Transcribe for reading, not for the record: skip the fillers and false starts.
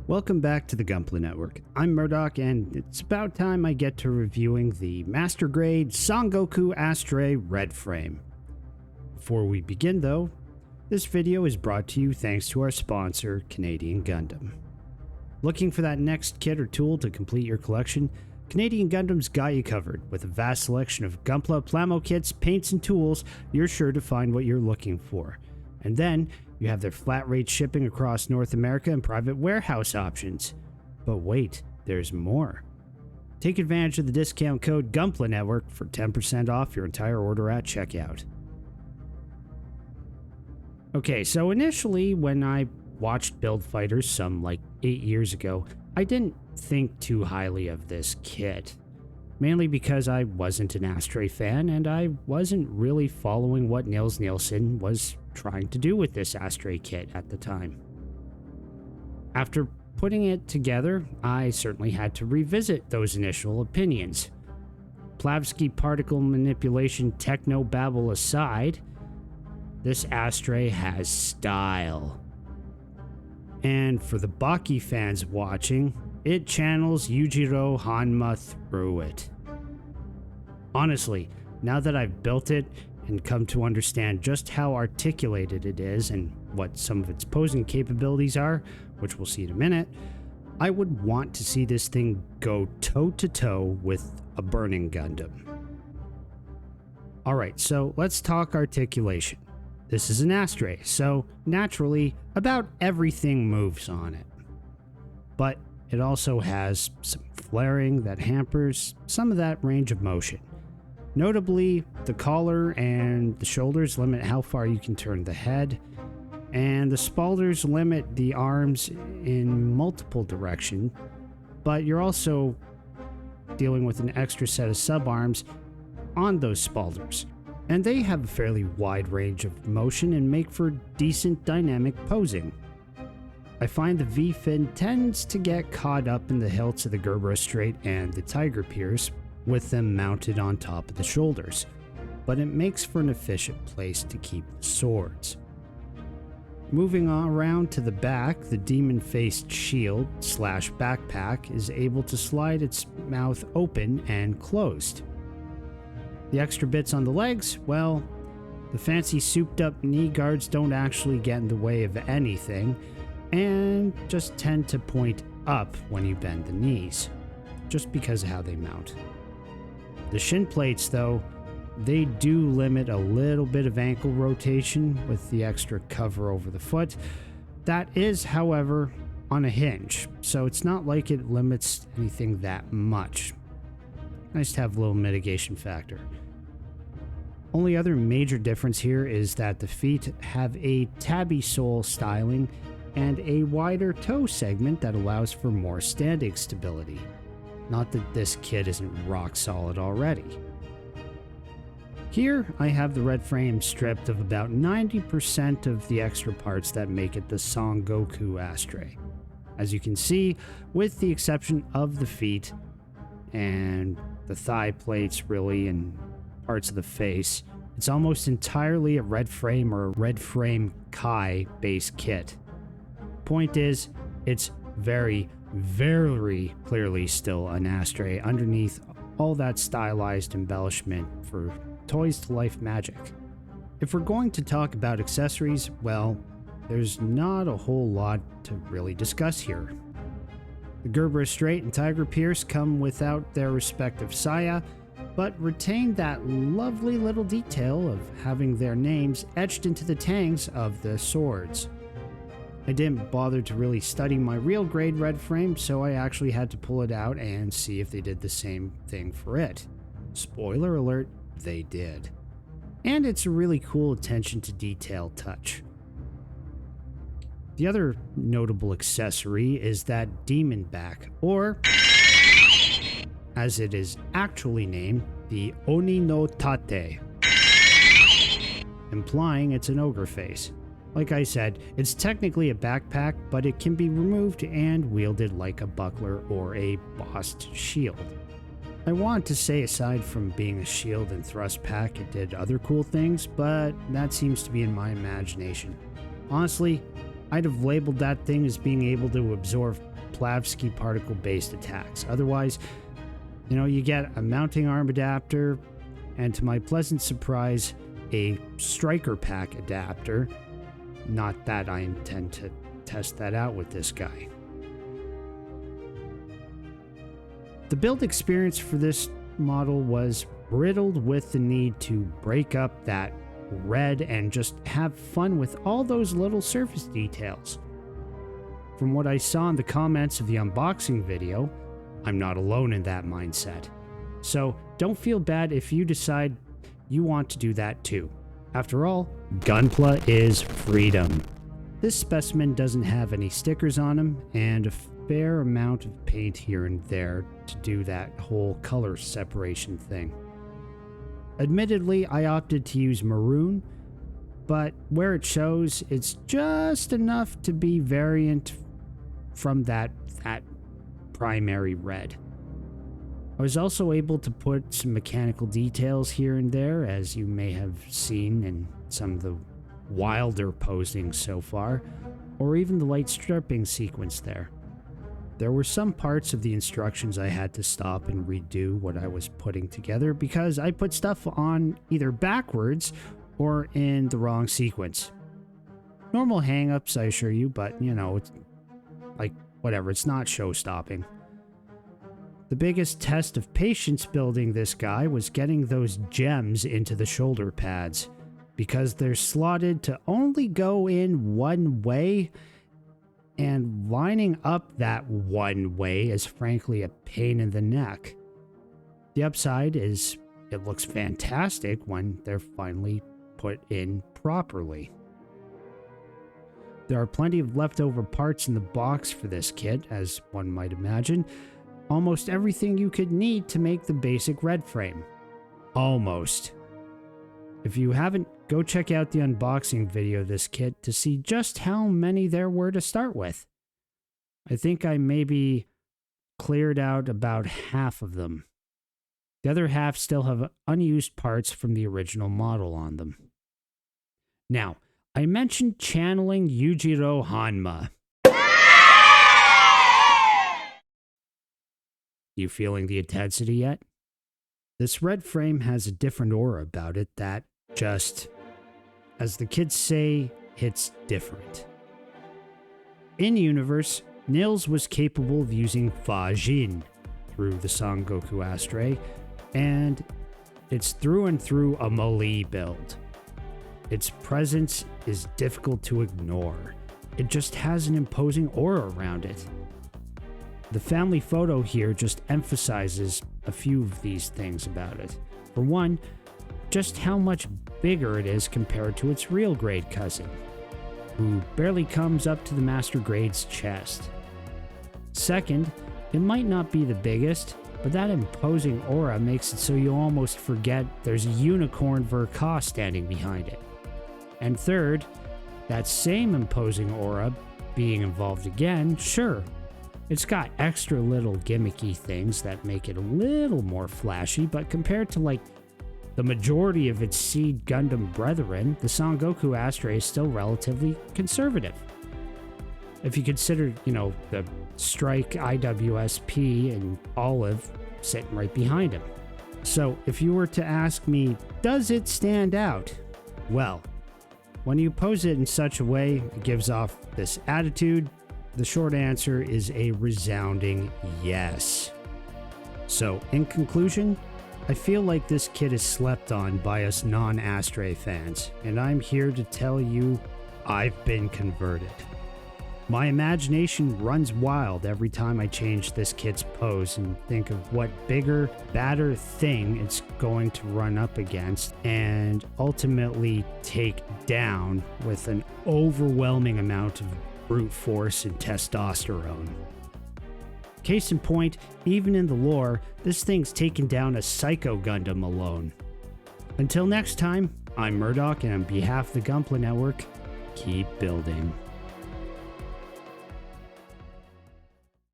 Welcome back to the Gunpla Network. I'm Murdoch, and it's about time I get to reviewing the Master Grade Sengoku Astray Red Frame. Before we begin though, this video is brought to you thanks to our sponsor, Canadian Gundam. Looking for that next kit or tool to complete your collection? Canadian Gundam's got you covered. With a vast selection of Gunpla, Plamo kits, paints, and tools, you're sure to find what you're looking for. And then, you have their flat rate shipping across North America and private warehouse options. But wait, there's more. Take advantage of the discount code Gunpla Network for 10% off your entire order at checkout. Okay, so initially when I watched Build Fighters some 8 years ago, I didn't think too highly of this kit. Mainly because I wasn't an Astray fan and I wasn't really following what Nils Nielsen was trying to do with this Astray kit at the time. After putting it together, I certainly had to revisit those initial opinions. Plavsky particle manipulation techno-babble aside, this Astray has style. And for the Baki fans watching, it channels Yujiro Hanma through it. Honestly, now that I've built it and come to understand just how articulated it is and what some of its posing capabilities are, which we'll see in a minute, I would want to see this thing go toe-to-toe with a Burning Gundam. Alright, so let's talk articulation. This is an Astray, so naturally, about everything moves on it. But it also has some flaring that hampers some of that range of motion. Notably, the collar and the shoulders limit how far you can turn the head, and the spalders limit the arms in multiple directions, but you're also dealing with an extra set of subarms on those spalders, and they have a fairly wide range of motion and make for decent dynamic posing. I find the V-fin tends to get caught up in the hilts of the Gerber Astray and the Tiger Pierce, with them mounted on top of the shoulders, but it makes for an efficient place to keep the swords. Moving on around to the back, the demon-faced shield / backpack is able to slide its mouth open and closed. The extra bits on the legs, well, the fancy souped-up knee guards don't actually get in the way of anything, and just tend to point up when you bend the knees, just because of how they mount. The shin plates, though, they do limit a little bit of ankle rotation with the extra cover over the foot. That is, however, on a hinge, so it's not like it limits anything that much. Nice to have a little mitigation factor. Only other major difference here is that the feet have a tabby sole styling and a wider toe segment that allows for more standing stability. Not that this kit isn't rock solid already. Here, I have the red frame stripped of about 90% of the extra parts that make it the Sengoku Astray. As you can see, with the exception of the feet and the thigh plates really and parts of the face, it's almost entirely a red frame or red frame Kai base kit. Point is, it's very clearly still an Astray underneath all that stylized embellishment for toys to life magic. If we're going to talk about accessories, well, there's not a whole lot to really discuss here. The Gerber Astray and Tiger Pierce come without their respective saya, but retain that lovely little detail of having their names etched into the tangs of the swords. I didn't bother to really study my real grade red frame, so I actually had to pull it out and see if they did the same thing for it. Spoiler alert, they did. And it's a really cool attention to detail touch. The other notable accessory is that demon back, or as it is actually named, the Oni no Tate, implying it's an ogre face. Like I said, it's technically a backpack, but it can be removed and wielded like a buckler or a bossed shield. I want to say aside from being a shield and thrust pack, it did other cool things, but that seems to be in my imagination. Honestly, I'd have labeled that thing as being able to absorb Plavsky particle-based attacks. Otherwise, you get a mounting arm adapter, and to my pleasant surprise, a striker pack adapter. Not that I intend to test that out with this guy. The build experience for this model was riddled with the need to break up that red and just have fun with all those little surface details. From what I saw in the comments of the unboxing video, I'm not alone in that mindset. So don't feel bad if you decide you want to do that too. After all, Gunpla is freedom. This specimen doesn't have any stickers on him, and a fair amount of paint here and there to do that whole color separation thing. Admittedly, I opted to use maroon, but where it shows, it's just enough to be variant from that primary red. I was also able to put some mechanical details here and there, as you may have seen in some of the wilder posings so far, or even the light stripping sequence there. There were some parts of the instructions I had to stop and redo what I was putting together because I put stuff on either backwards or in the wrong sequence. Normal hang-ups, I assure you, but it's like, whatever, it's not show-stopping. The biggest test of patience building this guy was getting those gems into the shoulder pads, because they're slotted to only go in one way, and lining up that one way is frankly a pain in the neck. The upside is it looks fantastic when they're finally put in properly. There are plenty of leftover parts in the box for this kit, as one might imagine. Almost everything you could need to make the basic red frame. Almost. If you haven't, go check out the unboxing video of this kit to see just how many there were to start with. I think I maybe cleared out about half of them. The other half still have unused parts from the original model on them. Now, I mentioned channeling Yujiro Hanma. You feeling the intensity yet? This red frame has a different aura about it that just, as the kids say, hits different. In universe, Nils was capable of using Fajin through the Sengoku Astray, and it's through and through a melee build. Its presence is difficult to ignore. It just has an imposing aura around it. The family photo here just emphasizes a few of these things about it. For one, just how much bigger it is compared to its real grade cousin, who barely comes up to the master grade's chest. Second, it might not be the biggest, but that imposing aura makes it so you almost forget there's a unicorn Verka standing behind it. And third, that same imposing aura being involved again, sure, it's got extra little gimmicky things that make it a little more flashy, but compared to the majority of its seed Gundam brethren, the Sengoku Astray is still relatively conservative. If you consider, the Strike IWSP and Olive sitting right behind him. So if you were to ask me, does it stand out? Well, when you pose it in such a way, it gives off this attitude. The short answer is a resounding yes. So, in conclusion, I feel like this kit is slept on by us non-Astray fans, and I'm here to tell you I've been converted. My imagination runs wild every time I change this kit's pose and think of what bigger, badder thing it's going to run up against and ultimately take down with an overwhelming amount of brute force and testosterone. Case in point, even in the lore, this thing's taken down a Psycho Gundam alone. Until next time, I'm Murdoch, and on behalf of the Gunpla Network, keep building.